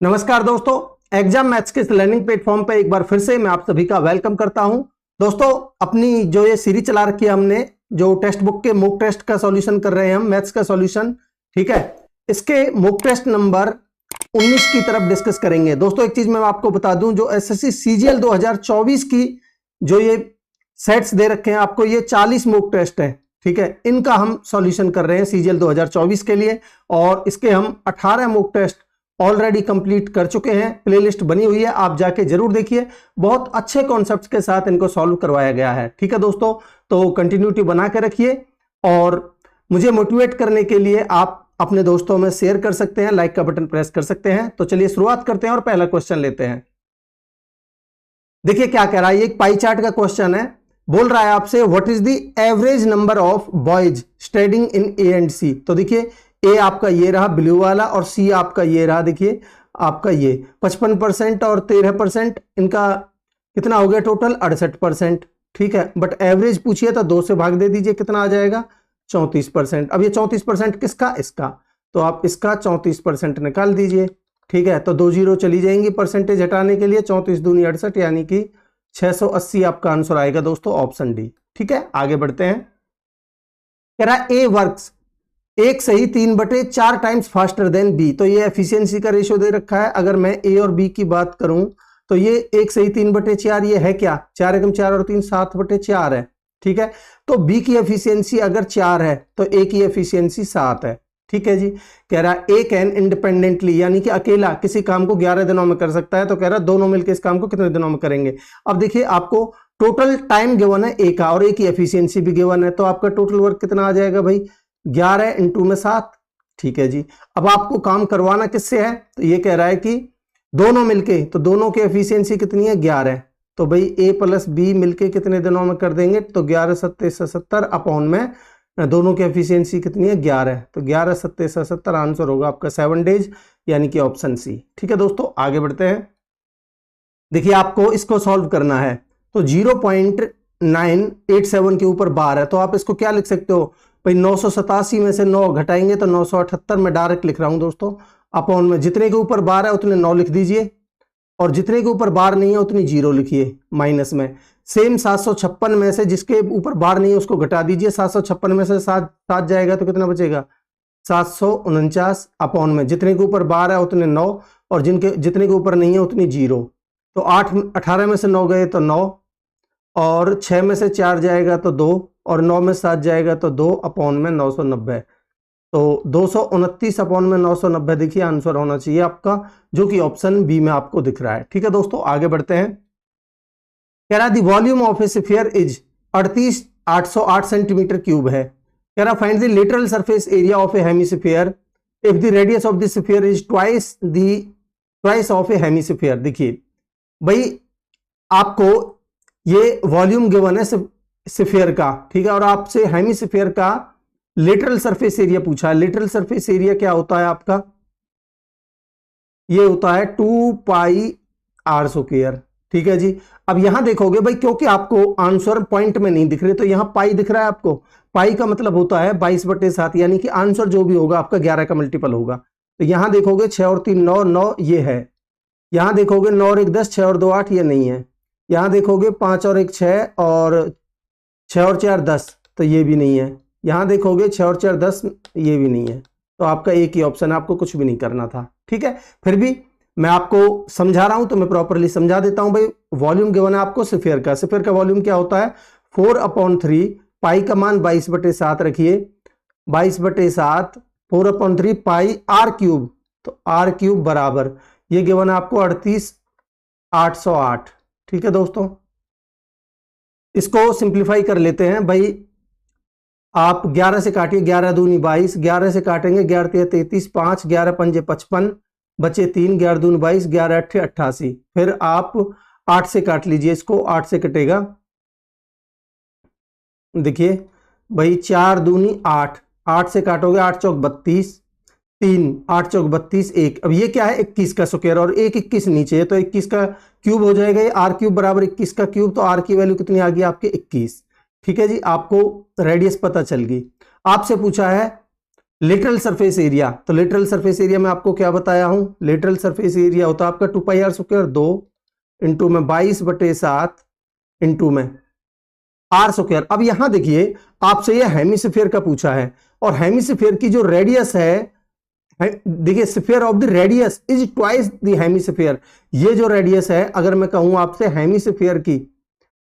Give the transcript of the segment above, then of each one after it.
नमस्कार दोस्तों, exam maths के इस लर्निंग प्लेटफॉर्म पे एक बार फिर से मैं आप सभी का वेलकम करता हूं। दोस्तों, अपनी जो ये सीरीज चला रखी है हमने, जो टेक्स्ट बुक के मॉक टेस्ट का सॉल्यूशन कर रहे हैं हम, मैथ्स का सॉल्यूशन, ठीक है। इसके मॉक टेस्ट नंबर 19 की तरफ डिस्कस करेंगे। दोस्तों, एक चीज मैं आपको बता दूं, जो एसएससी सीजीएल 2024 की जो ये सेट्स दे रखे हैं आपको, ये 40 मॉक टेस्ट है, ठीक है। इनका हम सॉल्यूशन कर रहे हैं सीजीएल 2024 के लिए, और इसके हम 18 मॉक टेस्ट ऑलरेडी कंप्लीट कर चुके हैं। प्लेलिस्ट बनी हुई है, आप जाके जरूर देखिए। बहुत अच्छे कॉन्सेप्ट्स के साथ इनको सॉल्व करवाया गया है, ठीक है दोस्तों। तो कंटिन्यूटी बना के रखिए, और मुझे मोटिवेट करने के लिए आप अपने दोस्तों में शेयर कर सकते हैं, लाइक का बटन प्रेस कर सकते हैं। तो चलिए शुरुआत करते हैं और पहला क्वेश्चन लेते हैं। देखिए क्या कह रहा है, ये एक पाई चार्ट का क्वेश्चन है। बोल रहा है आपसे, what is the average number of boys studying in A and C. तो देखिए, ए आपका ये रहा ब्लू वाला, और सी आपका ये रहा, देखिए आपका ये 55% और 13%, इनका कितना हो गया टोटल 68%, ठीक है। बट एवरेज पूछिए तो 2 से भाग दे दीजिए, कितना आ जाएगा 34%। अब ये 34% किसका, इसका, तो आप इसका 34% निकाल दीजिए, ठीक है। तो 2 जीरो चली जाएंगी परसेंटेज हटाने के लिए, 34 दूनी 68, यानी कि 680 आपका आंसर आएगा दोस्तों, ऑप्शन डी, ठीक है। आगे बढ़ते हैं। कह रहा है ए वर्क्स 1 सही 3/4 टाइम्स फास्टर देन बी। तो ये एफिशिएंसी का रेशियो दे रखा है। अगर मैं ए और बी की बात करूं तो ये 1 सही 3/4, ये है क्या, 4 एकम 4 और 3 7/4 है, ठीक है। तो बी की एफिशिएंसी अगर 4 है तो ए की एफिशिएंसी 7 है, ठीक है जी। कह रहा है ए कैन इंडिपेंडेंटली, यानी कि अकेला किसी काम को 11 दिनों में कर सकता है। तो कह रहा है दोनों मिलकर इस काम को कितने दिनों में करेंगे। अब देखिए, आपको टोटल टाइम गिवन है ए का, और ए की एफिशिएंसी भी गिवन है, तो आपका टोटल वर्क कितना आ जाएगा भाई, 11 इंटू में 7, ठीक है जी। अब आपको काम करवाना किससे है, तो ये कह रहा है कि दोनों मिलके, तो दोनों की एफिशिएंसी कितनी है 11। तो भाई ए प्लस बी मिलके कितने दिनों में कर देंगे, तो 11 7 70 अपॉन में दोनों की एफिशिएंसी कितनी है 11, तो 11 7 70 आंसर होगा आपका 7 डेज, यानी कि ऑप्शन सी, ठीक है दोस्तों। आगे बढ़ते हैं। देखिए, आपको इसको सॉल्व करना है, तो 0.987 के ऊपर बार है, तो आप इसको क्या लिख सकते हो भाई, 987 में से 9 घटाएंगे तो 978, में डायरेक्ट लिख रहा हूं दोस्तों, अपॉन में जितने के ऊपर बार है उतने 9 लिख दीजिए, और जितने के ऊपर बार नहीं है उतनी 0 लिखिए माइनस में। सेम 756 में से जिसके ऊपर बार नहीं है उसको घटा दीजिए, 756 में से 7 जाएगा तो कितना बचेगा 749, अपॉन में जितने के ऊपर बार है उतने 9, और जितने के ऊपर नहीं है उतनी 0। तो 18 में से 9 गए तो 9, और 6 में से 4 जाएगा तो 2, और 9 में 7 जाएगा तो 2, अपॉन में 990। तो 229 अपॉन में 990, देखिए आंसर होना चाहिए आपका, जो कि ऑप्शन बी में आपको दिख रहा है, ठीक है दोस्तों। आगे बढ़ते हैं। कह रहा the volume of A sphere is 38,808 centimetre cube है। कह रहा find the literal surface area of A hemisphere if the radius of the sphere is twice of A hemisphere. देखिए भाई, आपको ये वॉल्यूम गिवन है स्फीयर का, ठीक है, और आपसे हेमिस्फीयर का लिटरल सरफेस एरिया पूछा है। लिटरल सरफेस एरिया क्या होता है आपका, ये होता है 2 पाई आर स्क्वायर, ठीक है जी। अब यहां देखोगे भाई, क्योंकि आपको आंसर पॉइंट में नहीं दिख रहे, तो यहां पाई दिख रहा है आपको। पाई का मतलब होता है 22/7, यानी कि आंसर जो भी होगा आपका 11 का मल्टीपल होगा। तो यहां देखोगे 6 और 3 9, 9 ये है। यहां देखोगे 9 और 1 10, 6 और 2 8, ये नहीं है। यहां देखोगे 5 और 1 6, और 6 और 4 10, तो ये भी नहीं है। यहां देखोगे 6 और 4 10, ये भी नहीं है। तो आपका एक ही ऑप्शन है, आपको कुछ भी नहीं करना था, ठीक है। फिर भी मैं आपको समझा रहा हूं तो मैं प्रॉपरली समझा देता हूं भाई। वॉल्यूम गिवन है आपको स्फीयर का। स्फीयर का वॉल्यूम क्या होता है 4/3, पाई का मान 22/7 रखिए, 22/7 4/3 पाई आर क्यूब, तो आर क्यूब बराबर ये गिवन है आपको 38,808, ठीक है दोस्तों। इसको सिंप्लीफाई कर लेते हैं भाई। आप 11 से काटिए, 11 दूनी 22, 11 से काटेंगे 11 3 33, 5 11 5 55, बचे 3, 11 दूनी 22, 11 8 88। फिर आप 8 से काट लीजिए इसको, 8 से कटेगा, देखिए भाई 4 दूनी 8, 8 से काटोगे 8 चौक 32, 3 8 चौक 32, 1। अब ये क्या है 21 का स्क्वायर, और 1 21 नीचे है, तो 21 का क्यूब हो जाएगा ये, आर क्यूब बराबर 21 का क्यूब, तो आर की वैल्यू कितनी आ गई आपके 21, ठीक है जी। आपको रेडियस पता चल गई। आपसे पूछा है लेटरल सरफेस एरिया, तो लेटरल सरफेस एरिया में आपको क्या बताया हूं, लेटरल सरफेस एरिया होता है आपका 2πr² 2 इंटू में 22/7 इंटू में r²। अब यहां देखिए आपसे ये हेमिस्फीयर का पूछा है, और हेमिस्फीयर की जो रेडियस है, देखिए sphere of the radius is twice the hemisphere. ये जो रेडियस है, अगर मैं कहूं आपसे हेमिस्फीयर की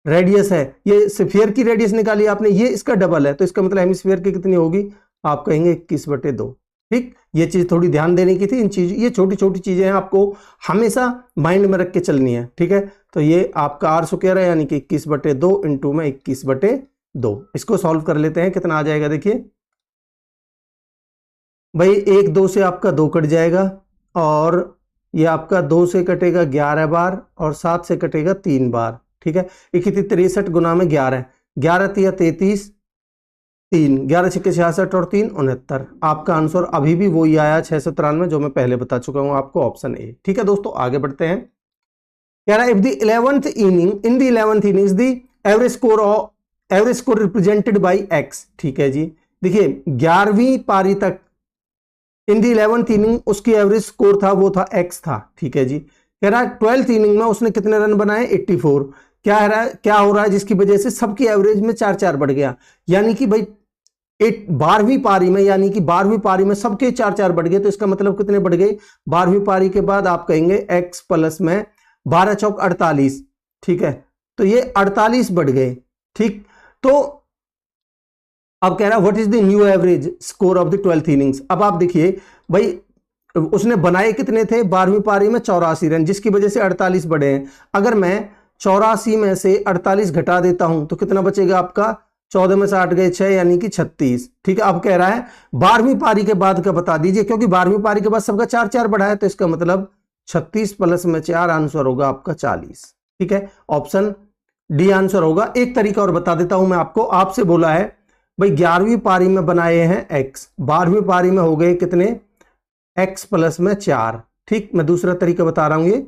रेडियस है, ये स्फीयर की रेडियस निकाली आपने, ये इसका डबल है, तो इसका मतलब हेमिस्फीयर की कितनी होगी, आप कहेंगे 21/2। ठीक, ये चीज थोड़ी ध्यान देने की थी। इन चीज, ये छोटी छोटी चीजें हैं, आपको हमेशा माइंड में रख के चलनी है। ठीक है, तो ये आपका r² है, यानी कि 21/2 इंटू में 21/2। इसको सॉल्व कर लेते हैं, कितना आ जाएगा देखिए भाई, 1 2 से आपका 2 कट जाएगा, और ये आपका 2 से कटेगा 11 बार, और 7 से कटेगा 3 बार। ठीक है, 63 गुना में 11, 11 तिया 33, 3 11 6 66 और 3 69। आपका आंसर अभी भी वही आया 693, जो मैं पहले बता चुका हूं आपको, ऑप्शन ए। ठीक है दोस्तों, आगे बढ़ते हैं। कह रहा है if the 11th inning in the 11th inning is the average score represented by x. ठीक है जी, देखिए 11वीं पारी तक इन दी 11th इनिंग उसकी एवरेज स्कोर था, वो था एक्स था। ठीक है जी, कह रहा है 12th इनिंग में उसने कितने रन बनाए, 84। क्या हो रहा है जिसकी वजह से सबकी एवरेज में 4-4 बढ़ गया, यानी कि भाई 12वीं पारी में, यानी कि 12वीं पारी में सबके 4-4 बढ़ गए। तो इसका मतलब कितने बढ़ गए, 12वीं पारी के बाद आप कहेंगे एक्स प्लस में 12 चौक 48। ठीक है, तो ये 48 बढ़ गए। ठीक, तो अब कह रहा है what is the new average score of the 12th innings. अब आप देखिए भाई, उसने बनाए कितने थे 12वीं पारी में, 84 रन, जिसकी वजह से 48 बढ़े हैं। अगर मैं 84 में से 48 घटा देता हूं तो कितना बचेगा आपका, 14 में से 8 गए 6, यानी कि 36। ठीक है, अब कह रहा है 12वीं पारी के बाद का बता दीजिए, क्योंकि 12वीं पारी के बाद सबका 4-4 बढ़ा है, तो इसका मतलब 36 प्लस में 4, आंसर होगा आपका 40। ठीक है, ऑप्शन डी आंसर होगा। एक तरीका और बता देता हूं मैं आपको, आपसे बोला है भाई 11वीं पारी में बनाए हैं एक्स, 12वीं पारी में हो गए कितने, एक्स प्लस में 4। ठीक, मैं दूसरा तरीका बता रहा हूं ये।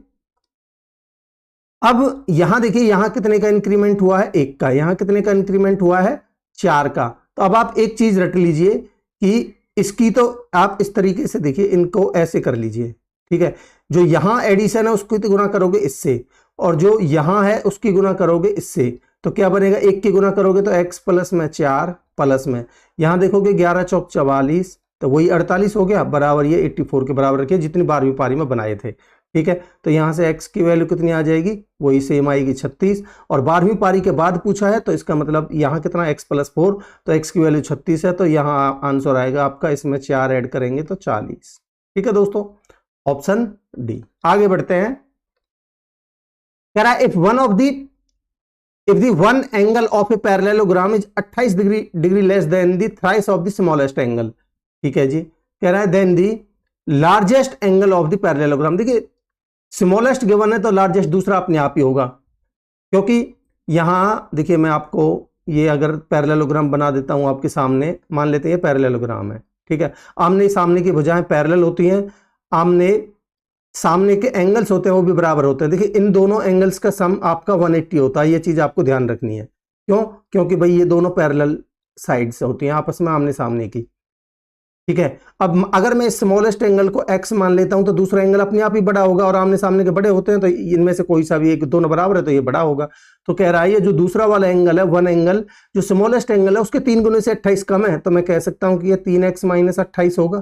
अब यहां देखिए, यहां कितने का इंक्रीमेंट हुआ है, 1 का, यहां कितने का इंक्रीमेंट हुआ है, 4 का। तो अब आप एक चीज रट लीजिए कि इसकी, तो आप इस तरीके से देखिए, इनको ऐसे कर लीजिए। ठीक है, जो यहां एडिशन है उसको तो गुना करोगे इससे, और जो यहां है उसकी गुना करोगे इससे, तो क्या बनेगा, 1 की गुना करोगे तो x प्लस में 4 प्लस में, यहां देखोगे 11 चौक 44, तो वही 48 हो गया, बराबर ये 84 के बराबर रखिए जितनी 12वीं पारी में बनाए थे। ठीक है, तो यहां से x की वैल्यू कितनी आ जाएगी, वही सेम आएगी 36, और 12वीं पारी के बाद पूछा है, तो इसका मतलब यहां कितना x + 4, तो x की वैल्यू 36 है, तो यहां आंसर आएगा आपका, इसमें 4 ऐड करेंगे तो 40। ठीक है दोस्तों, ऑप्शन डी। आगे बढ़ते हैं। कह रहा है if the one angle of a parallelogram is 28 degree less than the thrice of the smallest angle। ठीक है जी, कह रहा है then the largest angle of the parallelogram। देखिए स्मॉलेस्ट गिवन है तो लार्जेस्ट दूसरा अपने आप ही होगा, क्योंकि यहां देखिए मैं आपको ये अगर पैरेललोग्राम बना देता हूं आपके सामने, मान लेते हैं ये पैरेललोग्राम है। ठीक है, आमने सामने की भुजाएं पैरेलल होती हैं, आमने सामने के एंगल्स होते हैं वो भी बराबर होते हैं। देखिए इन दोनों एंगल्स का सम आपका 180 होता है, ये चीज आपको ध्यान रखनी है। क्यों, क्योंकि भाई ये दोनों पैरेलल साइड्स होती हैं आपस में आमने सामने की। ठीक है, अब अगर मैं स्मॉलेस्ट एंगल को x मान लेता हूं तो दूसरा एंगल अपने आप ही बड़ा होगा, और आमने सामने के बड़े होते हैं, तो इनमें से कोई सा भी एक, दोनों बराबर है तो ये बड़ा होगा। तो कह रहा है ये जो दूसरा वाला एंगल है, वन एंगल जो स्मॉलेस्ट एंगल है उसके 3 गुने से 28 कम है, तो मैं कह सकता हूं कि ये 3x - 28 होगा।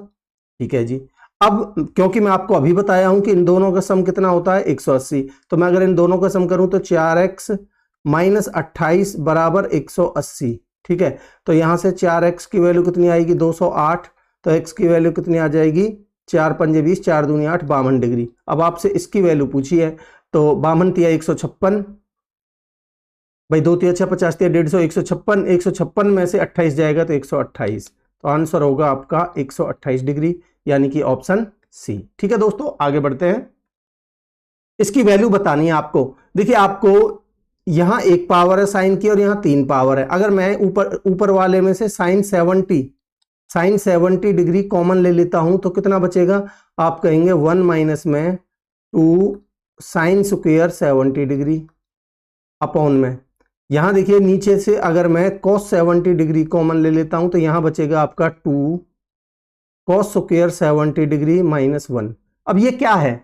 ठीक है जी, अब क्योंकि मैं आपको अभी बताया हूं कि इन दोनों का सम कितना होता है 180, तो मैं अगर इन दोनों का सम करूं तो 4x - 28 बराबर 180। ठीक है, तो यहां से 4x की वैल्यू कितनी आएगी 208, तो x की वैल्यू कितनी आ जाएगी 4 पंजे 20, 4 दूनी 8, 52 डिग्री। अब आपसे इसकी वैल्यू पूछी है, तो 52 तिया 156, भाई 2 तिया 6 50 तिया 150, 156 में से 28 जाएगा तो 128, तो आंसर होगा आपका 128 डिग्री, यानी कि ऑप्शन सी। ठीक है दोस्तों, आगे बढ़ते हैं। इसकी वैल्यू बतानी है आपको। देखिए आपको यहां 1 पावर है साइन की और यहां 3 पावर है। अगर मैं ऊपर वाले में से साइन 70 डिग्री कॉमन ले लेता हूं तो कितना बचेगा, आप कहेंगे 1 माइनस में 2 साइन स्क्वायर 70 डिग्री अपॉन में, यहां देखिए नीचे से अगर मैं cos 70 डिग्री कॉमन ले लेता हूं तो यहां बचेगा आपका 2 कॉस स्क्वायर 70 डिग्री -1। अब ये क्या है,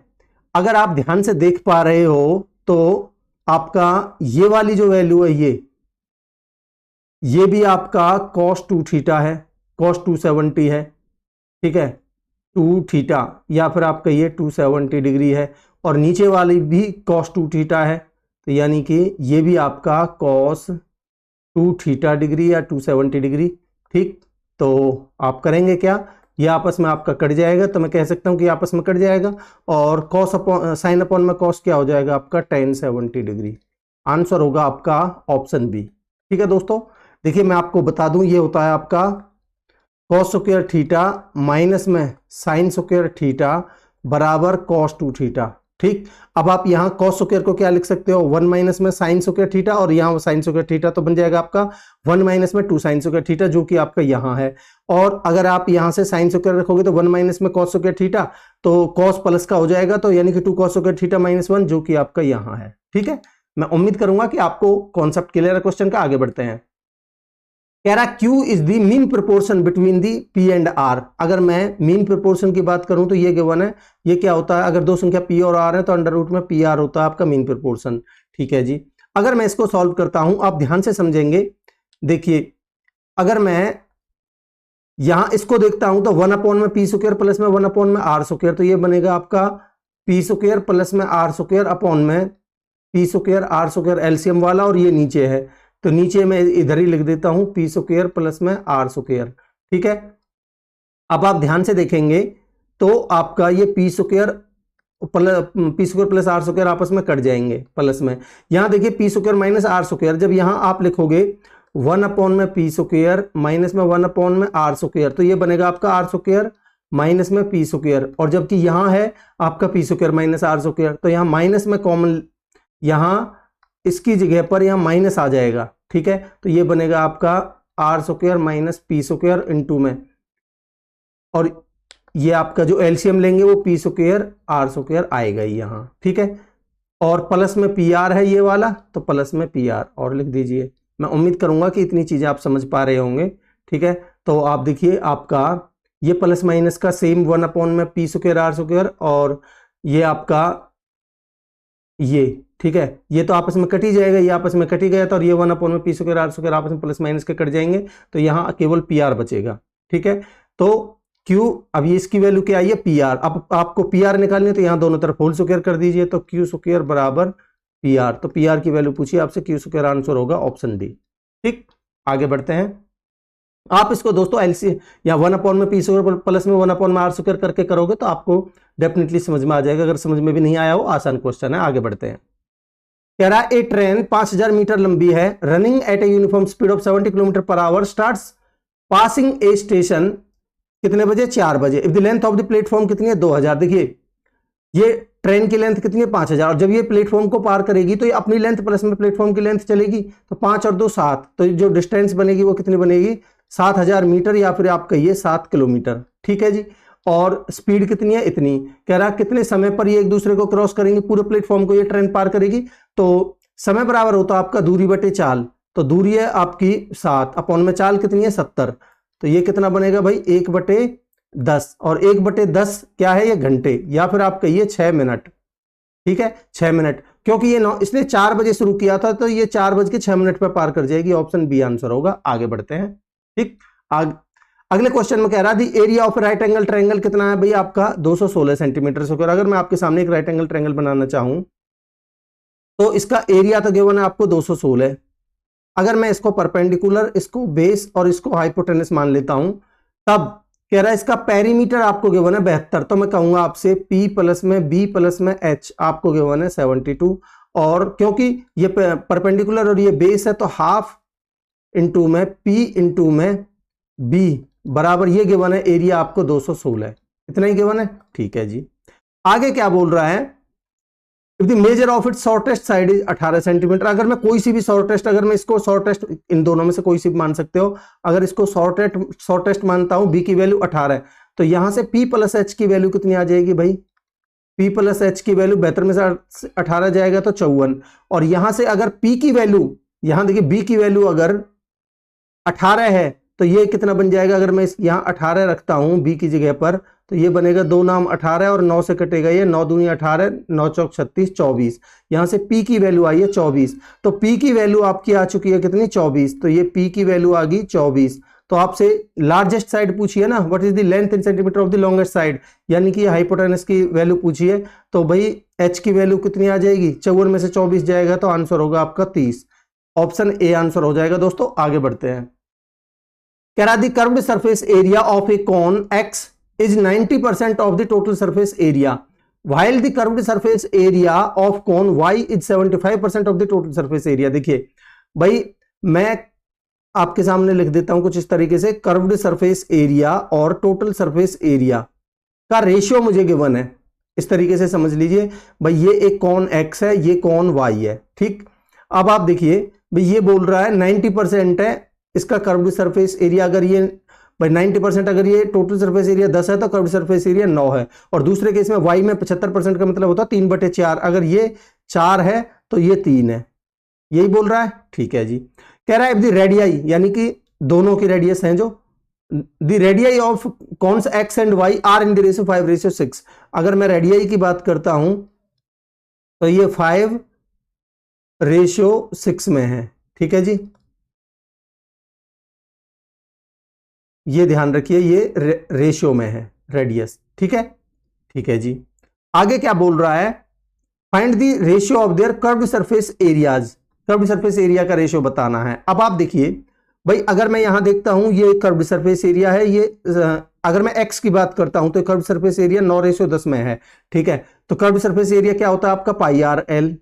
अगर आप ध्यान से देख पा रहे हो तो आपका ये वाली जो वैल्यू है ये भी आपका cos 2 थीटा है, cos 270 है, ठीक है, 2 थीटा या फिर आप कहिए 270 डिग्री है, और नीचे वाली भी cos 2 थीटा है, तो यानी कि ये भी आपका cos 2 थीटा डिग्री या 270 डिग्री। ठीक, तो आप करेंगे क्या, ये आपस में आपका कट जाएगा, तो मैं कह सकता हूं कि आपस में कट जाएगा, और cos अपॉन साइन अपॉन में cos क्या हो जाएगा आपका tan 70 डिग्री। आंसर होगा आपका ऑप्शन बी। ठीक है दोस्तों, देखिए मैं आपको बता दूं, ये होता है आपका cos स्क्वायर थीटा माइनस में साइन स्क्वायर थीटा बराबर cos 2 थीटा। ठीक, अब आप यहां cos स्क्वायर को क्या लिख सकते हो, 1 माइनस में साइन स्क्वायर थीटा, और यहां साइन स्क्वायर थीटा तो बन जाएगा आपका 1 माइनस में 2 साइन स्क्वायर थीटा, जो कि आपका यहां है। और अगर आप यहां से साइन स्क्वायर रखोगे तो 1 माइनस में cos स्क्वायर थीटा, तो cos प्लस का हो जाएगा, तो यानी कि 2 cos स्क्वायर थीटा -1, जो कि आपका यहां है। ठीक है, मैं उम्मीद करूंगा कि आपको कॉन्सेप्ट क्लियर है क्वेश्चन का। आगे बढ़ते हैं। कह रहा Q is the mean proportion between the P and R। अगर मैं मीन प्रोपोर्शन की बात करूं तो ये गिवन है, ये क्या होता है, अगर दो संख्या P और R है तो अंडर रूट में PR होता है आपका मीन प्रोपोर्शन। ठीक है जी, अगर मैं इसको सॉल्व करता हूं, आप ध्यान से समझेंगे। देखिए, अगर मैं यहां इसको देखता हूं तो 1 अपॉन में P स्क्वायर प्लस में 1 अपॉन में R स्क्वायर, तो ये बनेगा आपका P स्क्वायर प्लस में R स्क्वायर अपॉन में P square R square LCM वाला, और ये नीचे है, तो नीचे मैं इधर ही लिख देता हूं P स्क्वायर प्लस में R स्क्वायर। ठीक है, अब आप ध्यान से देखेंगे तो आपका ये P square plus R square आपस में कट जाएंगे प्लस में। यहां देखिए P square minus R square, जब यहां आप लिखोगे 1 अपॉन में P स्क्वायर माइनस में 1 अपॉन में R स्क्वायर, तो ये बनेगा आपका R स्क्वायर माइनस में P स्क्वायर, और जबकि यहां है आपका P square minus R square, तो यहां माइनस में कॉमन, यहां इसकी जगह पर यहां माइनस आ जाएगा। ठीक है, तो ये बनेगा आपका R square minus P square into में, और ये आपका जो एलसीएम लेंगे वो P स्क्वायर R स्क्वायर आएगा यहां। ठीक है, और प्लस में PR है ये वाला, तो प्लस में PR और लिख दीजिए। मैं उम्मीद करूंगा कि इतनी चीजें आप समझ पा रहे होंगे। ठीक है, तो आप देखिए आपका ये प्लस माइनस का सेम 1 अपॉन में P स्क्वायर R स्क्वायर, और ये आपका ये, ठीक है, ये तो आपस में कट ही जाएगा, ये आपस में कट ही गया था, और ये 1 अपॉन में P स्क्वायर R स्क्वायर आपस में प्लस माइनस के कट जाएंगे, तो यहां केवल PR बचेगा। ठीक है, तो Q, अब ये इसकी वैल्यू क्या आई है PR, अब आपको PR निकालनी है तो यहां दोनों तरफ होल स्क्वायर कर दीजिए, तो Q स्क्वायर बराबर PR, तो PR की वैल्यू पूछिए आपसे, Q स्क्वायर आंसर होगा ऑप्शन डी। ठीक, आगे बढ़ते हैं। आप इसको दोस्तों एलसी या 1 अपॉन में P स्क्वायर प्लस में 1 अपॉन में R स्क्वायर करके करोगे तो आपको डेफिनेटली समझ में आ जाएगा। अगर समझ में भी नहीं आया हो, आसान क्वेश्चन है। आगे बढ़ते हैं। कह रहा है ए ट्रेन 5000 मीटर लंबी है, running at a uniform speed of 70 kilometre per hour, starts passing A station कितने बजे, 4 बजे। If the length of the platform कितनी है, 2000। देखिए ये ट्रेन की लेंथ कितनी है, 5000, और जब ये प्लेटफॉर्म को पार करेगी तो ये अपनी लेंथ प्लस में प्लेटफॉर्म की लेंथ चलेगी, तो 5 और 2 7, तो जो डिस्टेंस बनेगी वो कितनी बनेगी, 7000 मीटर, या फिर आप कहिए 7 किलोमीटर। ठीक है जी, और स्पीड कितनी है, इतनी। कह रहा कितने समय पर ये एक दूसरे को क्रॉस करेंगे, पूरे प्लेटफॉर्म को ये ट्रेन पार करेगी, तो समय बराबर होता है आपका दूरी बटे चाल, तो दूरी है आपकी 7 अपॉन में चाल कितनी है 70, तो ये कितना बनेगा भाई 1/10, और 1/10 क्या है, ये घंटे, या फिर आप कहिए 6 मिनट। ठीक है, 6 मिनट, क्योंकि ये इसने 4 बजे शुरू किया था, तो ये 4:06 पर पार कर जाएगी। ऑप्शन बी आंसर होगा। आगे बढ़ते हैं। ठीक, अगले क्वेश्चन में कह रहा है area of right angle triangle कितना है भाई आपका, 216 सेंटीमीटर स्क्वायर। अगर मैं आपके सामने एक राइट एंगल ट्रायंगल बनाना चाहूं तो इसका एरिया तो गिवन है आपको 216। अगर मैं इसको परपेंडिकुलर, इसको बेस और इसको हाइपोटेनस मान लेता हूं, तब कह रहा है इसका पेरीमीटर आपको गिवन है 72, तो मैं कहूंगा आपसे P प्लस में B प्लस में H आपको गिवन है 72, और क्योंकि ये परपेंडिकुलर और ये बेस है तो हाफ इंटू में P इंटू में B बराबर ये गिवन है एरिया आपको 216, इतना ही गिवन है। ठीक है जी, आगे क्या बोल रहा है, if the measure of it shortest side is 18 centimetre. अगर मैं कोई सी भी शॉर्टेस्ट, अगर मैं इसको शॉर्टेस्ट, इन दोनों में से कोई सी भी मान सकते हो, अगर इसको शॉर्टेस्ट मानता हूं, B की वैल्यू 18 है, तो यहां से P प्लस H की वैल्यू कितनी आ जाएगी भाई, P प्लस H की वैल्यू 72 में से 18 जाएगा तो 54, और यहां से अगर P की वैल्यू, यहां देखिए B की वैल्यू अगर 18 है तो ये कितना बन जाएगा, अगर मैं यहाँ 18 रखता हूँ बी की जगह पर, तो ये बनेगा 2 नाम 18 और 9 से कटेगा ये, 9 दूनी 18, 9 चौक 36, 24। यहाँ से पी की वैल्यू आई है 24, तो पी की वैल्यू आपकी आ चुकी है कितनी, 24। तो ये पी की वैल्यू आ गई 24। तो आपसे लार्जेस्ट साइड पूछिए ना, what is the length in centimetre of the longest side, यानी कि हाइपोटेनस की वैल्यू पूछिए। तो भाई एच की वैल्यू कितनी आ जाएगी, 54 में से 24 जाएगा तो आंसर होगा आपका 30। ऑप्शन ए आंसर हो जाएगा दोस्तों। आगे बढ़ते हैं। कह रहा the curved surface area of a cone X is 90% of the total surface area, while the curved surface area of cone y is 75% of the total surface area। देखिए भाई मैं आपके सामने लिख देता हूं कुछ इस तरीके से, कर्व्ड सरफेस एरिया और टोटल सरफेस एरिया का रेशियो मुझे गिवन है, इस तरीके से समझ लीजिए। भाई ये एक कॉन x है, ये कॉन y है, ठीक। अब आप देखिए भाई ये बोल रहा है 90% है इसका कर्व्ड सरफेस एरिया, अगर ये भाई 90% अगर ये टोटल सरफेस एरिया 10 है तो कर्व्ड सरफेस एरिया 9 है, और दूसरे केस में y में 75% का मतलब होता है 3/4, अगर ये 4 है तो ये 3 है, यही बोल रहा है, ठीक है जी। कह रहा है द रेडियाई, यानी कि दोनों की रेडियस हैं जो, the radii of cones x and y are in the ratio 5:6। अगर मैं रेडियाई की बात करता हूं तो ये 5:6 में है, ठीक है जी, ये ध्यान रखिए, ये रेशियो में है रेडियस, ठीक है, ठीक है जी। आगे क्या बोल रहा है, find the ratio of their curved surface areas, curved surface area का रेशियो बताना है। अब आप देखिए भाई अगर मैं यहां देखता हूं ये कर्व्ड सरफेस एरिया है, ये अगर मैं x की बात करता हूं तो कर्व्ड सरफेस एरिया 9:10 में है, ठीक है। तो कर्व्ड सरफेस एरिया क्या होता है आपका पाई आर एल,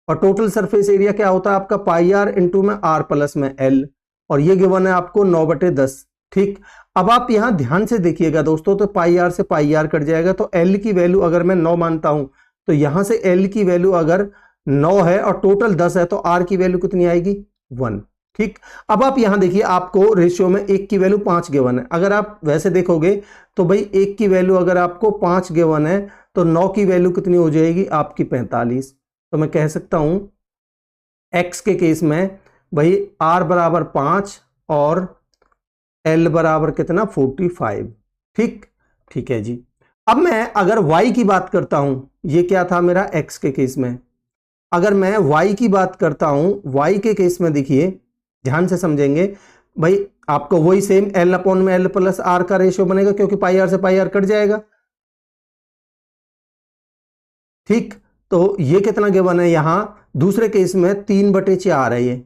और टोटल सरफेस एरिया क्या होता है आपका पाई आर इंटू में आर प्लस में एल, और ये गिवन है आपको 9/10, ठीक। अब आप यहां ध्यान से देखिएगा दोस्तों, तो पाई आर से पाई आर कट जाएगा, तो एल की वैल्यू अगर मैं 9 मानता हूं तो यहां से एल की वैल्यू अगर 9 है और टोटल 10 है तो आर की वैल्यू कितनी आएगी, 1, ठीक। अब आप यहां देखिए आपको रेशियो में 1 की वैल्यू 5 गिवन है, अगर आप वैसे देखोगे तो भाई 1 की वैल्यू अगर आपको 5 गिवन है तो 9 की वैल्यू कितनी हो जाएगी आपकी 45। तो मैं कह सकता हूं x के केस में भाई r बराबर 5 और l बराबर कितना 45, ठीक, ठीक है जी। अब मैं अगर y की बात करता हूं, ये क्या था मेरा x के केस में, अगर मैं y की बात करता हूं, y के केस में देखिए ध्यान से समझेंगे भाई, आपको वही सेम l अपॉन में l प्लस r का रेशियो बनेगा, क्योंकि पाई आर से पाई आर कट जाएगा, ठीक। तो ये कितना गिवन है यहां, दूसरे केस में 3/4 है ये,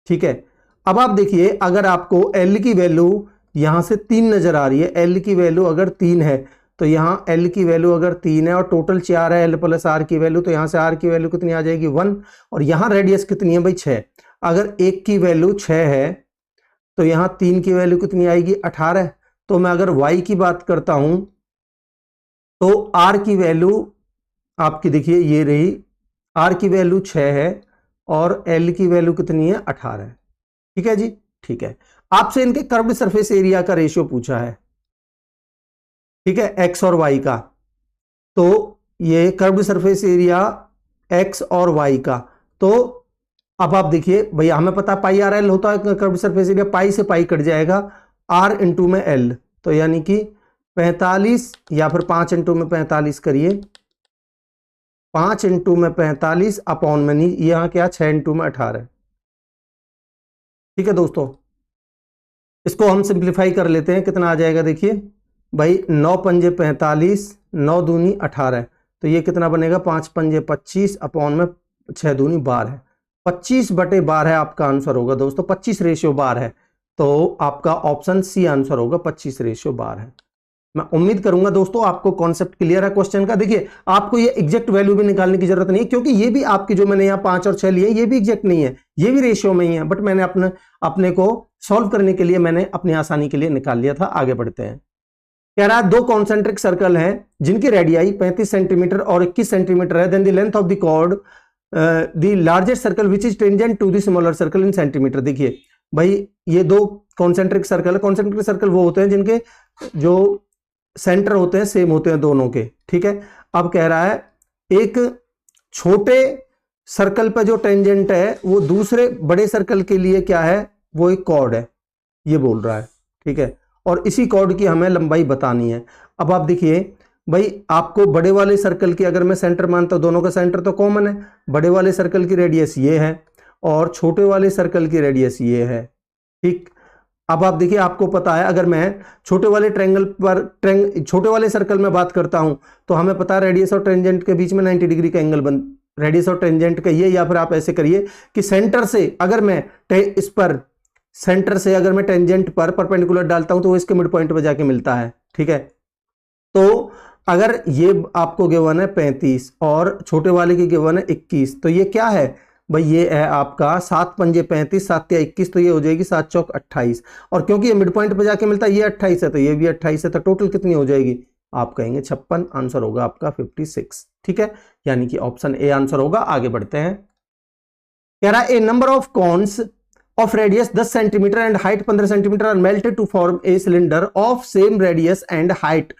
ठीक है। अब आप देखिए अगर आपको L की वैल्यू यहां से 3 नजर आ रही है, L की वैल्यू अगर 3 है तो यहां L की वैल्यू अगर 3 है और टोटल 4 है L प्लस R की वैल्यू, तो यहां से R की वैल्यू कितनी आ जाएगी 1, और यहां रेडियस कितनी है भाई 6, अगर 1 की वैल्यू 6 है तो यहां 3 की वैल्यू कितनी आएगी 18। तो मैं अगर y की बात करता हूं तो R की वैल्यू आपकी देखिए ये रही, R की वैल्यू 6 है और L की वैल्यू कितनी है 18, ठीक है जी, ठीक है। आपसे इनके कर्व्ड सरफेस एरिया का रेशियो पूछा है, ठीक है, x और y का। तो ये कर्व्ड सरफेस एरिया x और y का, तो अब आप देखिए भैया हमें पता पाई आर एल होता है कर्व्ड सरफेस एरिया, पाई से पाई कट जाएगा, r इंटू में l, तो यानी कि 45 या फिर 5 इंटू में 45 करिए, 5 इंटू में 45 अपॉन में नहीं, यहां क्या 6 इंटू में 18, ठीक है दोस्तों। इसको हम सिंप्लीफाई कर लेते हैं, कितना आ जाएगा देखिए भाई, 9 पंजे 45, 9 दूनी 18, तो ये कितना बनेगा 5 पंजे 25 अपॉन में 6 दूनी 12, 25/12 आपका आंसर होगा दोस्तों, 25:12 है, तो आपका ऑप्शन सी आंसर होगा, 25:12 है। मैं उम्मीद करूंगा दोस्तों आपको कॉन्सेप्ट क्लियर है क्वेश्चन का। देखिए आपको ये एग्जैक्ट वैल्यू भी निकालने की जरूरत नहीं है, क्योंकि ये भी आपकी जो मैंने यहाँ 5 और 6 लिए ये भी एग्जैक्ट नहीं है, ये भी रेशियो में ही है, बट मैंने अपने को सॉल्व करने के लिए मैंने अपनी आसानी के लिए निकाल लिया था। आगे बढ़ते हैं। कह रहा है 2 कॉन्सेंट्रिक सर्कल हैं जिनकी रेडियाई 35 सेंटीमीटर और 21 सेंटीमीटर है, then the length of the chord the largest circle which is tangent to the smaller circle in centimetre. देखिए भाई ये 2 कॉन्सेंट्रिक सर्कल है, कॉन्सेंट्रिक सर्कल वो होते हैं जिनके जो सेंटर होते हैं सेम होते हैं दोनों के, ठीक है। अब कह रहा है एक छोटे सर्कल पर जो टेंजेंट है वो दूसरे बड़े सर्कल के लिए क्या है, वो एक कॉर्ड है, ये बोल रहा है, ठीक है। और इसी कॉर्ड की हमें लंबाई बतानी है। अब आप देखिए भाई, आपको बड़े वाले सर्कल की अगर मैं सेंटर मानता हूं, दोनों का सेंटर तो कॉमन है, बड़े वाले सर्कल की रेडियस ये है और छोटे वाले सर्कल की रेडियस ये है, ठीक। अब आप देखिए, आपको पता है अगर मैं छोटे वाले ट्रायंगल पर छोटे वाले सर्कल में बात करता हूं तो हमें पता है रेडियस और टेंजेंट के बीच में 90 डिग्री का एंगल बन, रेडियस और टेंजेंट का ये, या फिर आप ऐसे करिए कि सेंटर से अगर मैं इस पर सेंटर से अगर मैं टेंजेंट पर परपेंडिकुलर डालता हूं तो वो इसके मिड पॉइंट पर जाके मिलता है, ठीक है। तो अगर ये आपको गिवन है 35 और छोटे वाले की गिवन है 21, तो ये क्या है भाई, ये है आपका 7 पंजे 35, 7 या 21, तो ये हो जाएगी 7 चौक 28। और क्योंकि ये मिड पॉइंट पर जाके मिलता है, ये 28 है तो ये भी 28 है, तो टोटल कितनी हो जाएगी, आप कहेंगे 56। आंसर होगा आपका 56, ठीक है। यानी कि ऑप्शन ए आंसर होगा। आगे बढ़ते हैं। कह रहा है a number of cones of radius 10 cm and height 15 cm are melted to form a cylinder of same radius and height।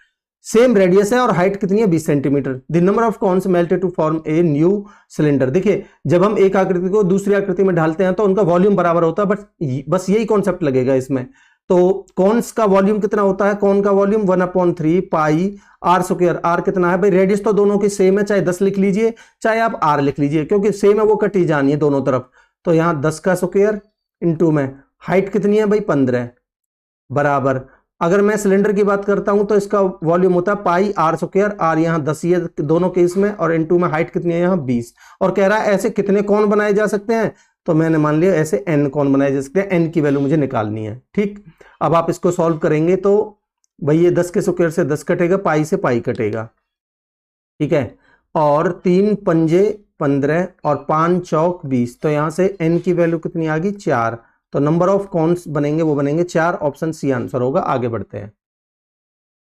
Same radius है और हाइट कितनी है 20 centimetre. The number of cones melted to form a new cylinder. देखिए, जब हम एक आकृति को दूसरी आकृति में ढालते हैं तो उनका वॉल्यूम बराबर होता है, बट बस यही कॉन्सेप्ट लगेगा इसमें। तो कॉन्स का वॉल्यूम कितना होता है, कॉन का volume 1/3 pi R square. R कितना है भाई, रेडियस तो दोनों की सेम है, चाहे 10 लिख लीजिए चाहे आप आर लिख लीजिए, क्योंकि सेम है वो कटी जानी है दोनों तरफ। तो यहां 10 का स्क्वायर इंटू में हाइट कितनी है भाई 15 बराबर। अगर मैं सिलेंडर की बात करता हूं तो इसका वॉल्यूम होता है पाई आर स्क्वायर। आर यहां 10 ही है दोनों केस में, और इंटू में हाइट कितनी है यहां 20। और कह रहा है ऐसे कितने कौन बनाए जा सकते हैं, तो मैंने मान लिया ऐसे n कौन बनाए जा सकते हैं। n की वैल्यू मुझे निकालनी है, ठीक। अब आप इसको सॉल्व करेंगे तो भाई ये 10 के स्क्वायर से 10 कटेगा, पाई से पाई कटेगा, ठीक है। और 3 पंजे 15 और 5 चौक 20, तो यहां से n की वैल्यू कितनी आ गई 4। तो नंबर ऑफ कॉन्स बनेंगे वो बनेंगे 4। ऑप्शन सी आंसर होगा। आगे बढ़ते हैं।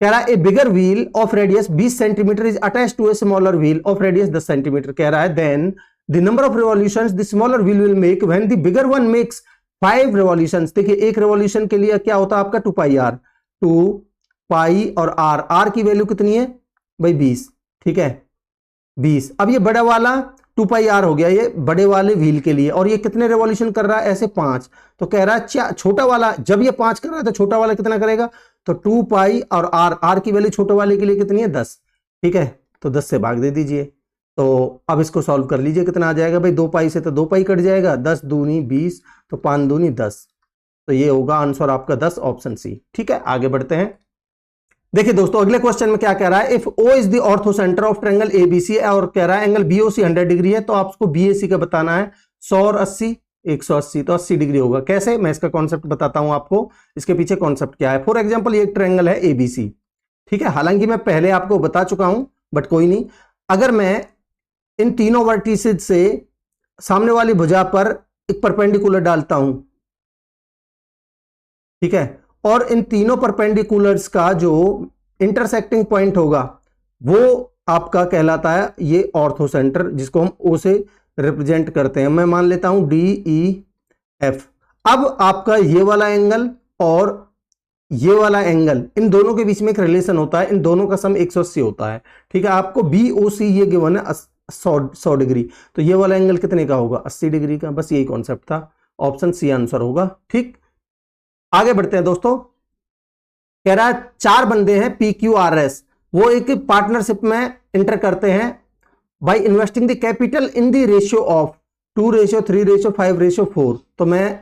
कह रहा है a bigger wheel of radius 20 centimetre is attached to a smaller wheel of radius 10 centimetre. कह रहा है then the number of revolutions the smaller wheel will make when the bigger one makes 5 revolutions. देखिए, एक revolution के लिए क्या होता है आपका 2 पाई आर, 2 पाई और आर, आर की वैल्यू कितनी है भाई 20, ठीक है 20। अब ये बड़ा वाला 2 पाई आर हो गया ये बड़े वाले व्हील के लिए, और ये कितने रेवोल्यूशन कर रहा है ऐसे 5। तो कह रहा है छोटा वाला जब ये 5 कर रहा है तो छोटा वाला कितना करेगा, तो 2 पाई और आर, आर की वैल्यू छोटे वाले के लिए कितनी है 10, ठीक है। तो 10 से भाग दे दीजिए। तो अब इसको सॉल्व कर लीजिए, कितना आ जाएगा भाई, 2 पाई से तो 2 पाई कट जाएगा, 10 दूनी 20, तो 5 दूनी 10। तो ये होगा आंसर आपका 10, ऑप्शन सी, ठीक है। आगे बढ़ते हैं। देखिए दोस्तों, अगले क्वेश्चन में क्या कह रहा है, if O is the ortho centre of triangle ABC, और कह रहा है एंगल BOC 100 डिग्री है, तो आपको BAC का बताना है 100 और 80 180, तो 80 डिग्री होगा। कैसे, मैं इसका कॉन्सेप्ट बताता हूं आपको, इसके पीछे कॉन्सेप्ट क्या है। फॉर एग्जांपल ये एक ट्रायंगल है ABC, ठीक है। हालांकि मैं पहले आपको बता चुका हूं, बट कोई नहीं। अगर मैं इन तीनों वर्टिसेज से सामने वाली भुजा पर एक परपेंडिकुलर डालता हूं, ठीक है, और इन तीनों परपेंडिकुलर्स का जो इंटरसेक्टिंग पॉइंट होगा वो आपका कहलाता है ये ऑर्थो सेंटर, जिसको हम O से रिप्रेजेंट करते हैं। मैं मान लेता हूं DEF। अब आपका ये वाला एंगल और ये वाला एंगल, इन दोनों के बीच में एक रिलेशन होता है, इन दोनों का सम 180 होता है, ठीक है। आपको BOC ये गिवन है 100 डिग्री, तो ये वाला एंगल कितने का होगा 80 डिग्री का। बस यही कॉन्सेप्ट था, ऑप्शन सी आंसर होगा, ठीक। आगे बढ़ते हैं दोस्तों। कह रहा है 4 बंदे हैं PQRS, वो एक पार्टनरशिप में इंटर करते हैं by investing the capital in the ratio of 2:3:5:4। तो मैं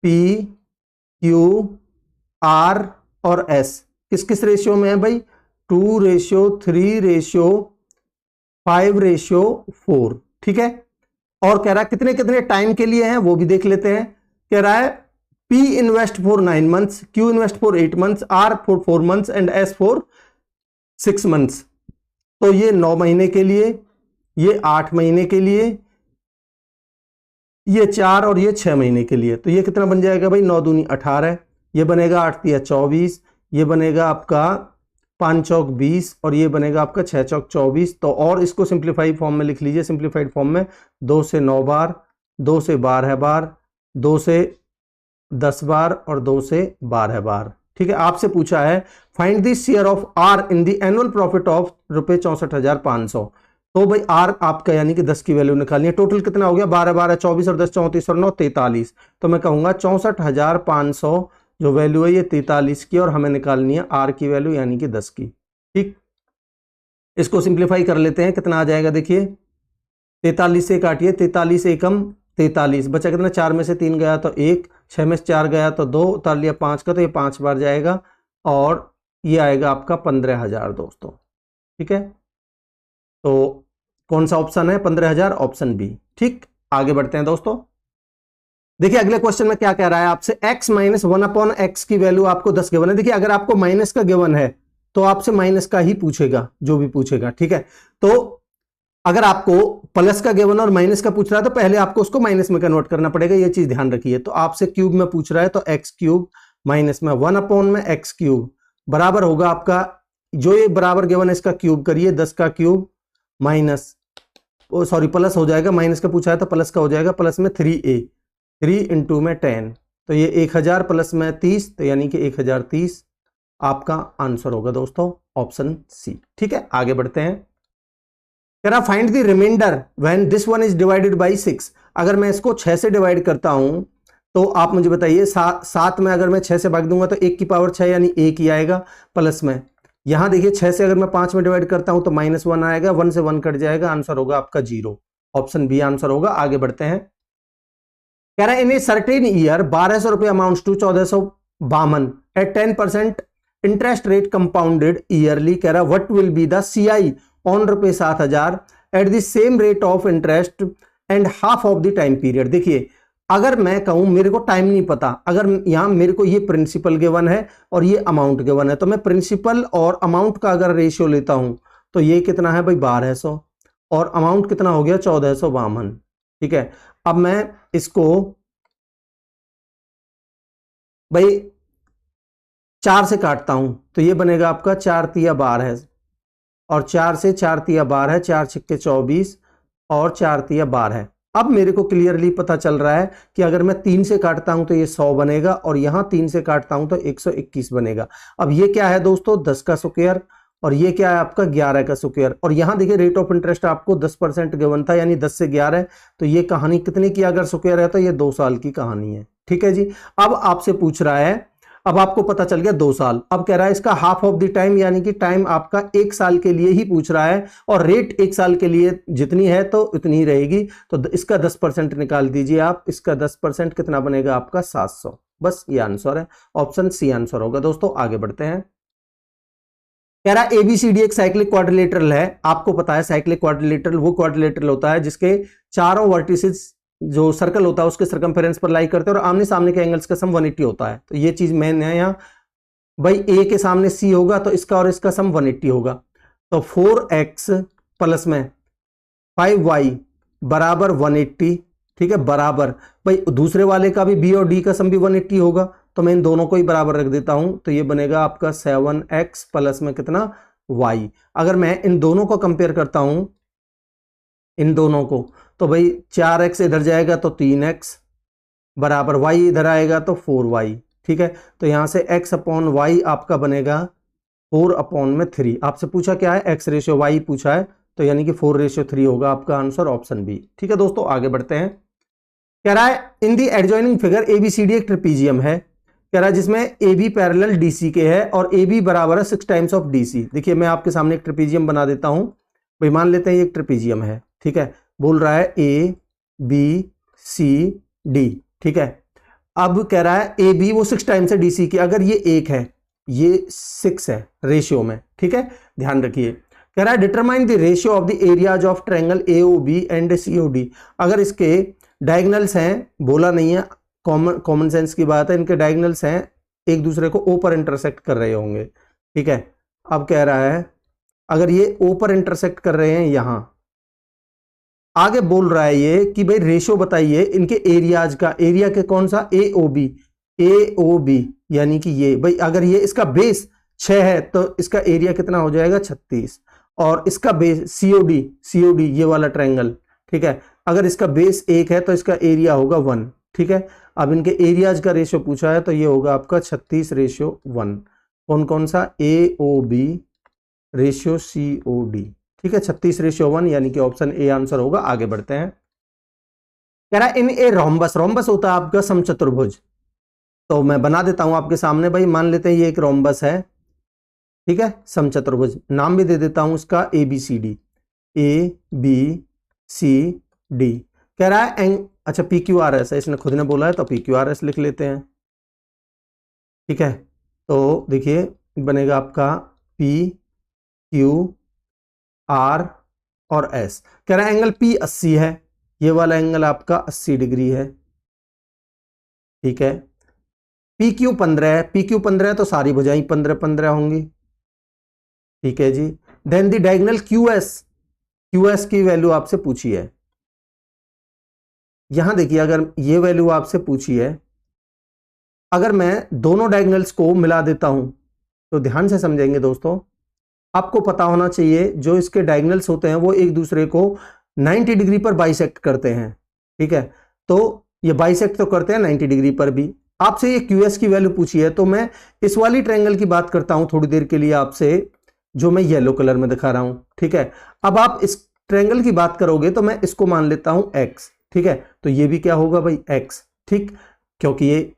PQR और S किस किस रेशियो में है भाई, 2:3:5:4, ठीक है। और कह रहा है कितने कितने टाइम के लिए हैं वो भी देख लेते हैं। कह रहा है P invest for 9 months, Q invest for 8 months, R for 4 months and S for 6 months। तो ये 9 महीने के लिए, ये 8 महीने के लिए, ये 4 और ये 6 महीने के लिए। तो ये कितना बन जाएगा भाई, 9 दूनी 18, ये बनेगा 8 तिया 24, ये बनेगा आपका 5 चौक 20, और ये बनेगा आपका 6 चौक 24। तो और इसको सिंप्लीफाइड फॉर्म में लिख लीजिए। सिंप्लीफाइड फॉर्म में 2 से 9 बार, 2 से 12 बार, 2 से 10 बार और 2 से 12 बार, ठीक है। आपसे पूछा है find the share of R in the annual profit of ₹64,500। तो भाई आर आपका यानी कि 10 की वैल्यू निकालनी है। टोटल कितना हो गया, 12 12 24 और 10 34 और 9 43। तो मैं कहूंगा 64,500 जो वैल्यू है ये 43 की और हमें निकालनी है आर की वैल्यू यानी कि 10 की। ठीक, इसको सिंप्लीफाई कर लेते हैं, कितना आ जाएगा देखिए 43 से काटिए, 43 एकम 43, बचा कितना 4 में से 3 गया तो 1, 6 में से 4 गया तो 2, उतार लिया 5 का तो ये 5 बार जाएगा और ये आएगा आपका 15,000 दोस्तों। ठीक है, तो कौन सा ऑप्शन है 15,000, ऑप्शन बी। ठीक, आगे बढ़ते हैं दोस्तों। देखिए अगले क्वेश्चन में क्या कह रहा है आपसे, x माइनस 1/x की वैल्यू आपको 10 गिवन है। देखिए अगर आपको माइनस का गिवन है तो आपसे माइनस का ही पूछेगा, जो भी पूछेगा। ठीक है, तो अगर आपको प्लस का गिवन और माइनस का पूछ रहा है तो पहले आपको उसको माइनस में कन्वर्ट करना पड़ेगा, ये चीज ध्यान रखिए। तो आपसे क्यूब में पूछ रहा है तो एक्स क्यूब माइनस में 1/x क्यूब बराबर होगा आपका, जो ये बराबर गिवन है इसका क्यूब करिए 10 का क्यूब माइनस, सॉरी प्लस हो जाएगा, माइनस का पूछा है तो प्लस का हो जाएगा, प्लस में 3a, 3 इंटू में 10 तो ये 1000 प्लस में 30 तो यानी कि 1030 आपका आंसर होगा दोस्तों, ऑप्शन सी। ठीक है, आगे बढ़ते हैं। कह रहा find the reminder when this one is divided by 6। अगर मैं इसको 6 से डिवाइड करता हूं तो आप मुझे बताइए 7 में अगर मैं 6 से भाग दूंगा तो 1 की पावर 6 यानी 1 ही आएगा, प्लस में यहां देखिए 6 से अगर मैं 5 में डिवाइड करता हूं तो -1 आएगा, 1 से 1 कट जाएगा, आंसर होगा आपका 0, ऑप्शन बी आंसर होगा। आगे बढ़ते हैं। कह रहा है इन ए सर्टेन ईयर 1200 रुपये amounts to 1452 at 10% interest rate compounded yearly. कह रहा what will be the CI on रुपये 7,000 at the same rate of interest and half of the time period. देखिए अगर मैं कहूं मेरे को टाइम नहीं पता, अगर यहां मेरे को ये प्रिंसिपल गिवन है और ये अमाउंट गिवन है तो मैं प्रिंसिपल और अमाउंट का अगर रेशियो लेता हूं तो ये कितना है भाई 1200 और अमाउंट कितना हो गया 1452। ठीक है, अब मैं इसको भाई 4 से काटता हूं तो ये बनेगा आपका 4 तिया 12 है और 4 से 4 तिया 12 है, 4 छिक्के 24 और 4 तिया 12 है। अब मेरे को क्लियरली पता चल रहा है कि अगर मैं 3 से काटता हूं तो ये 100 बनेगा और यहां 3 से काटता हूं तो 121 बनेगा। अब ये क्या है दोस्तों 10 का स्क्वायर और ये क्या है आपका 11 का स्क्वायर, और यहां देखिए रेट ऑफ इंटरेस्ट आपको 10% गिवन था यानी 10 से 11, तो ये कहानी कितने की अगर स्क्वायर है तो ये 2 साल की कहानी है। ठीक है जी, अब आपसे पूछ रहा है, अब आपको पता चल गया 2 साल, अब कह रहा है इसका हाफ ऑफ द टाइम यानी कि टाइम आपका 1 साल के लिए ही पूछ रहा है और रेट 1 साल के लिए जितनी है तो उतनी ही रहेगी, तो इसका 10% निकाल दीजिए आप, इसका 10% कितना बनेगा आपका 700। बस ये आंसर है, ऑप्शन सी आंसर होगा दोस्तों। आगे बढ़ते हैं। कह रहा है एबीसीडी एक साइक्लिक क्वाड्रिलेटरल है। आपको पता है साइक्लिक क्वाड्रिलेटरल वो क्वाड्रिलेटरल होता है जिसके चारों वर्टिसेस जो सर्कल होता है उसके सर्कमफेरेंस पर लाई करते हैं और आमने सामने के एंगल्स का सम 180 होता है। तो ये चीज मेन है यहाँ भाई, ए के सामने सी होगा तो इसका और इसका सम 180 होगा, तो 4x प्लस में 5y बराबर 180। ठीक है, बराबर भाई दूसरे वाले का भी बी और डी का सम भी 180 होगा तो मैं इन दोनों को ही बराबर रख देता हूं तो ये बनेगा आपका 7x प्लस में कितना y। अगर मैं इन दोनों को कंपेयर करता हूं इन दोनों को तो भाई 4x इधर जाएगा तो 3x बराबर y इधर आएगा तो 4y। ठीक है, तो यहां से x अपॉन वाई आपका बनेगा 4/3। आपसे पूछा क्या है x रेशियो y पूछा है तो यानी कि 4:3 होगा आपका आंसर, ऑप्शन बी। ठीक है दोस्तों, आगे बढ़ते हैं। कह रहा है इन दी एडजॉइनिंग फिगर एबीसीडी एक ट्रिपीजियम है। कह रहा है जिसमें ए बी पैरेलल डीसी के है और ए बी बराबर है 6 टाइम्स ऑफ डीसी। देखिए मैं आपके सामने एक ट्रिपीजियम बना देता हूं भाई, मान लेते हैं ये एक ट्रिपीजियम है। ठीक है, बोल रहा है ए बी सी डी। ठीक है, अब कह रहा है ए बी वो 6 टाइम्स है डीसी की, अगर ये 1 है ये 6 है रेशियो में। ठीक है, ध्यान रखिए। कह रहा है determine the ratio of the areas of triangle AOB and COD. अगर इसके डायगोनल्स हैं, बोला नहीं है, कॉमन सेंस की बात है, इनके डायगोनल्स हैं एक दूसरे को ओ पर इंटरसेक्ट कर रहे होंगे। ठीक है, अब कह रहा है अगर ये ओ पर इंटरसेक्ट कर रहे हैं, यहां आगे बोल रहा है ये कि भाई रेशियो बताइए इनके एरियाज का, एरिया के कौन सा एओबी, एओबी यानी कि ये भाई अगर ये इसका बेस 6 है तो इसका एरिया कितना हो जाएगा 36 और इसका बेस सीओडी, सीओडी ये वाला ट्रायंगल। ठीक है, अगर इसका बेस 1 है तो इसका एरिया होगा 1। ठीक है, अब इनके एरियाज का रेशियो पूछा है तो ये होगा आपका 36:1। कौन कौन सा एओबी रेशियो सीओडी। ठीक है, 36:1 यानी कि ऑप्शन ए आंसर होगा। आगे बढ़ते हैं। कह रहा है इन ए रोम्बस, रोम्बस होता है आपका समचतुर्भुज, तो मैं बना देता हूं आपके सामने भाई। मान लेते हैं ये एक रोम्बस है, ठीक है, समचतुर्भुज, नाम भी दे देता हूं इसका ABCD, ABCD। कह रहा है अच्छा PQRS है, इसने खुद ने बोला है तो PQRS लिख लेते हैं, ठीक है। तो देखिए बनेगा आपका PQR और S। कह रहा है एंगल P 80 है, ये वाला एंगल आपका 80 डिग्री है, ठीक है। PQ 15 है, PQ 15 है तो सारी भुजाएं 15-15 होंगी, ठीक है जी। देन द डायगोनल QS की वैल्यू आपसे पूछी है। यहां देखिए अगर ये वैल्यू आपसे पूछी है, अगर मैं दोनों डायगोनल्स को मिला देता हूं तो ध्यान से समझेंगे दोस्तों, आपको पता होना चाहिए जो इसके डायगोनल्स होते हैं वो एक दूसरे को 90 डिग्री पर बाइसेक्ट करते हैं, ठीक है। तो ये बाइसेक्ट तो करते हैं 90 डिग्री पर भी। आपसे ये QS की वैल्यू पूछी है तो मैं इस वाली ट्रायंगल की बात करता हूं थोड़ी देर के लिए आपसे, जो मैं येलो कलर में दिखा रहा हूं, ठीक है। अब आप इस ट्रायंगल की बात करोगे तो मैं इसको मान लेता हूं X, ठीक है। तो ये भी क्या होगा भाई X, ठीक, क्योंकि ये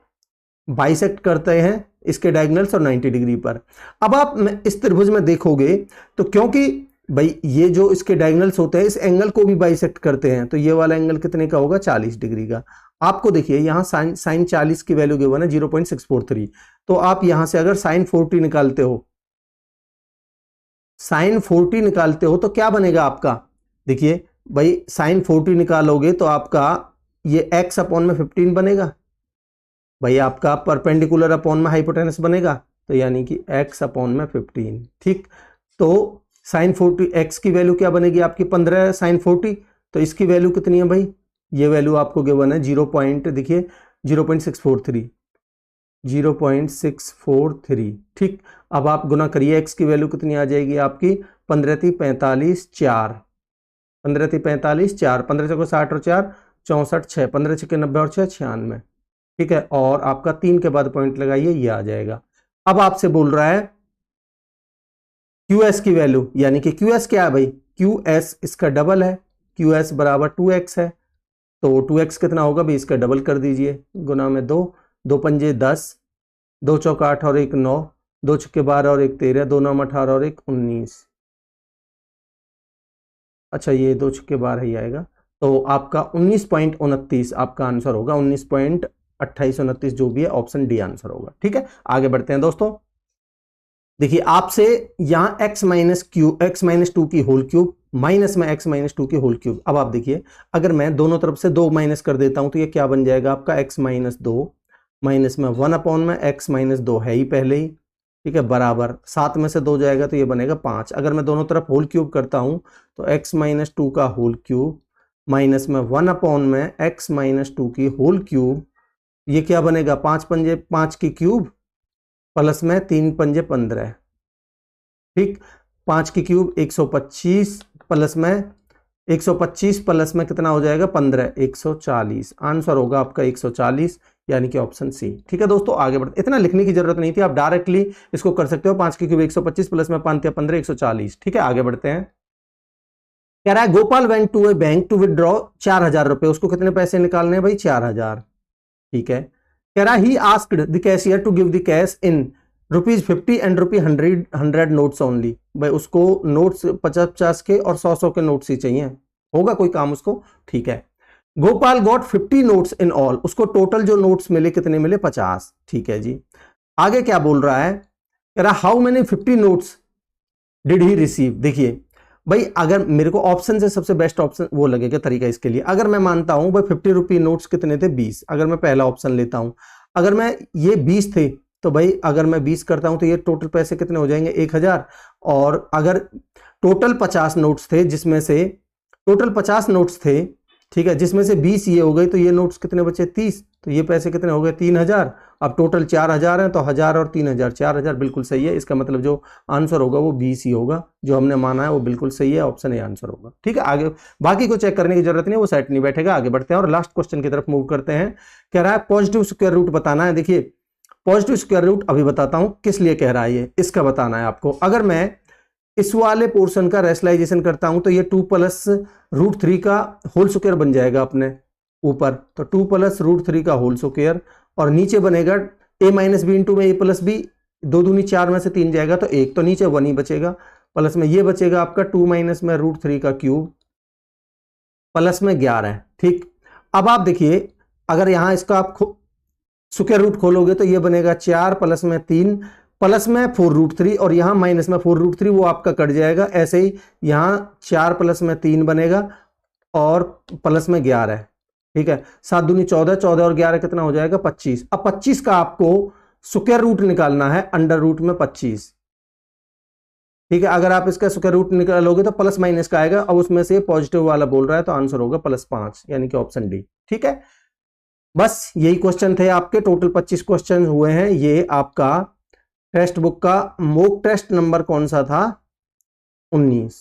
बाइसेक्ट करते हैं इसके डायगोनल्स और 90 डिग्री पर। अब आप इस त्रिभुज में देखोगे तो क्योंकि भाई ये जो इसके डायगोनल्स होते हैं इस एंगल को भी बाइसेक्ट करते हैं, तो ये वाला एंगल कितने का होगा, 40 डिग्री का। आपको देखिए यहां साइन 40 की वैल्यू गिवन है 0.643, तो आप यहां से अगर साइन 40 निकालते हो, साइन 40 निकालते हो तो क्या बनेगा आपका, देखिए भाई साइन 40 निकालोगे तो आपका ये x अपॉन में 15 बनेगा, भाई आपका परपेंडिकुलर अपॉन में हाइपोटेनस बनेगा, तो यानी कि x अपॉन में 15, ठीक। तो साइन 40 x की वैल्यू क्या बनेगी आपकी 15 साइन 40, तो इसकी वैल्यू कितनी है भाई, ये वैल्यू आपको गिवन है 0.643, 0.643, ठीक। अब आप गुना करिए, x की वैल्यू कितनी आ जाएगी आपकी 15 × 45 4, 15 × 45 4, 15 × 60 और 4 64, 6 15 × 90 और 6 96, ठीक है। और आपका 3 के बाद पॉइंट लगाइए, ये आ जाएगा। अब आपसे बोल रहा है QS की वैल्यू, यानी कि QS क्या है भाई, QS इसका डबल है, QS बराबर 2x है, तो 2x कितना होगा भाई, इसका डबल कर दीजिए, गुना में 2, 2 पंजे 10, 2 चौक 8 और 1 9, 2 छक्के 12 और 1 13, 2 9 18 और 1 19, अच्छा ये 2 छक्के 12 ही आएगा, तो आपका 19.29 आपका आंसर होगा, 19.2829 जो भी है, ऑप्शन डी आंसर होगा, ठीक है। आगे बढ़ते हैं दोस्तों। देखिए आपसे यहां x माइनस 2 की होल क्यूब माइनस में x माइनस 2 की होल क्यूब। अब आप देखिए अगर मैं दोनों तरफ से 2 माइनस कर देता हूं तो ये क्या बन जाएगा आपका x माइनस 2 माइनस में 1 अपॉन में x माइनस 2 है ही पहले ही, ठीक है, बराबर 7 में से 2 जाएगा तो ये बनेगा 5। अगर मैं दोनों तरफ होल क्यूब करता हूं तो x माइनस 2 का होल क्यूब माइनस में 1 अपॉन में x माइनस 2 की होल क्यूब, ये क्या बनेगा 5 पंजे 5 की क्यूब प्लस में 3 पंजे 15, ठीक, 5 की क्यूब 125 प्लस में 125 प्लस में कितना हो जाएगा 15, 140, आंसर होगा आपका 140, यानी कि ऑप्शन सी, ठीक है दोस्तों। आगे बढ़ते, इतना लिखने की जरूरत नहीं थी, आप डायरेक्टली इसको कर सकते हो, 5 की क्यूब 125 प्लस में 5 15 140, ठीक है। आगे बढ़ते हैं, कह रहा है Gopal went to a bank to withdraw 4000 रुपए, उसको कितने पैसे निकालने हैं भाई 4000, ठीक है। कह रहा he asked the cashier to give the cash in ₹50 and ₹100 notes only, भाई उसको नोट्स 50-50 के और 100-100 के नोट्स ही चाहिए, होगा कोई काम उसको, ठीक है। Gopal got 50 notes in all, उसको टोटल जो नोट्स मिले कितने मिले 50, ठीक है जी। आगे क्या बोल रहा है, कह रहा how many 50 notes did he receive. देखिए भाई अगर मेरे को ऑप्शन से सबसे बेस्ट ऑप्शन वो लगेगा तरीका इसके लिए, अगर मैं मानता हूं भाई 50 रुपये नोट्स कितने थे 20, अगर मैं पहला ऑप्शन लेता हूं, अगर मैं ये 20 थे तो भाई अगर मैं 20 करता हूं तो ये टोटल पैसे कितने हो जाएंगे 1000, और अगर टोटल 50 नोट्स थे जिसमें से टोटल 50 नोट्स थे, ठीक है, जिसमें से 20 ये हो गई तो ये नोट्स कितने बचे 30, तो ये पैसे कितने हो गए 3000। अब टोटल 4000 हैं तो 1000 और 3000 4000, बिल्कुल सही है। इसका मतलब जो आंसर होगा वो 20 ही होगा, जो हमने माना है वो बिल्कुल सही है, ऑप्शन ए आंसर होगा, ठीक है। आगे बाकी को चेक करने की जरूरत नहीं, वो सेट नहीं बैठेगा। आगे बढ़ते हैं और लास्ट क्वेश्चन की तरफ मूव करते हैं। कह रहा है पॉजिटिव स्क्वायर रूट बताना है। देखिए पॉजिटिव स्क्वायर रूट अभी बताता हूं किस लिए कह रहा है, ये इसका बताना है आपको। अगर मैं इस वाले पोर्शन का रेशनलाइजेशन करता हूं तो ये 2 + √3 का होल स्क्वायर बन जाएगा अपने ऊपर, तो 2 + √3 का होल स्क्वायर, और नीचे बनेगा a माइनस बी इंटू में a प्लस बी, 2 दूनी 4 में से 3 जाएगा तो 1, तो नीचे 1 ही बचेगा, प्लस में ये बचेगा आपका 2 माइनस में √3 का क्यूब प्लस में 11। ठीक, अब आप देखिए अगर यहां इसका आप स्क्वायर रूट खोलोगे तो ये बनेगा 4 प्लस में 3 प्लस में 4√3 और यहां माइनस में 4√3, वो आपका कट जाएगा। ऐसे ही यहां 4 प्लस में 3 बनेगा और प्लस में 11। ठीक है, 7 दूनी 14, 14 और 11 कितना हो जाएगा 25। अब 25 का आपको स्क्वायर रूट निकालना है अंडर रूट में 25। ठीक है, अगर आप इसका स्क्वायर रूट निकालोगे तो प्लस माइनस का आएगा, अब उसमें से पॉजिटिव वाला बोल रहा है तो आंसर होगा +5, यानी कि ऑप्शन डी। ठीक है, बस यही क्वेश्चन थे आपके, टोटल 25 क्वेश्चन हुए हैं। ये आपका टेक्स्ट बुक का मॉक टेस्ट नंबर कौन सा था, 19।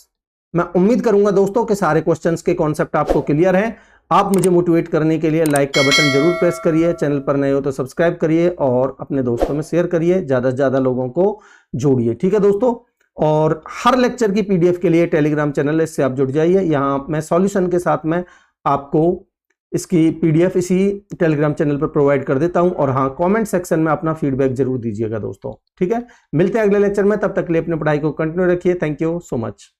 मैं उम्मीद करूंगा दोस्तों कि सारे क्वेश्चंस के कॉन्सेप्ट आपको क्लियर हैं। आप मुझे मोटिवेट करने के लिए लाइक का बटन जरूर प्रेस करिए, चैनल पर नए हो तो सब्सक्राइब करिए और अपने दोस्तों में शेयर करिए, ज्यादा से ज्यादा लोगों को जोड़िए। ठीक है दोस्तों, और हर लेक्चर की पीडीएफ के लिए टेलीग्राम चैनल है, इससे आप जुड़ जाइए। यहाँ मैं सॉल्यूशन के साथ में आपको इसकी पीडीएफ इसी टेलीग्राम चैनल पर प्रोवाइड कर देता हूं। और हाँ, कमेंट सेक्शन में अपना फीडबैक जरूर दीजिएगा दोस्तों। ठीक है, मिलते हैं अगले लेक्चर में, तब तक के लिए अपनी पढ़ाई को कंटिन्यू रखिए। Thank you so much.